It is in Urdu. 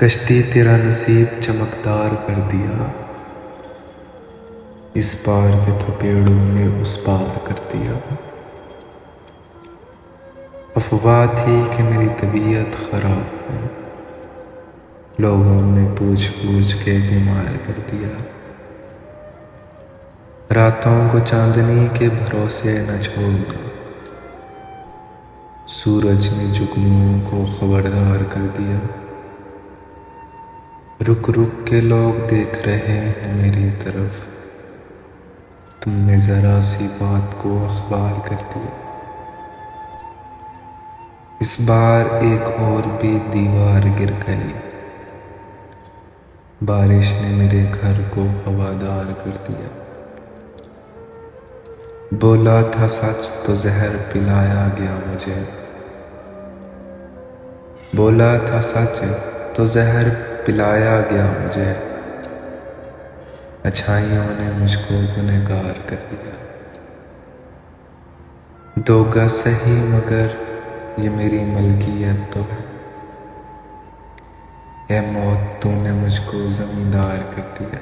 کشتی تیرا نصیب چمکدار کر دیا، اس پار کے تھپیڑوں نے اس پار کر دیا۔ افواہ تھی کہ میری طبیعت خراب ہے، لوگوں نے پوچھ پوچھ کے بیمار کر دیا۔ راتوں کو چاندنی کے بھروسے نہ چھوڑنا، سورج نے جگنوؤں کو خبردار کر دیا۔ رک رک کے لوگ دیکھ رہے ہیں میری طرف، تم نے ذرا سی بات کو اخبار کر دیا۔ اس بار ایک اور بھی دیوار گر گئی، بارش نے میرے گھر کو ہوادار کر دیا۔ بولا تھا سچ تو زہر پلایا گیا مجھے، بولا تھا سچ تو زہر پلایا گیا مجھے، اچھائیوں نے مجھ کو گنہگار کر دیا۔ دو گز سہی مگر یہ میری ملکیت تو ہے، اے موت تو نے مجھ کو زمیندار کر دیا۔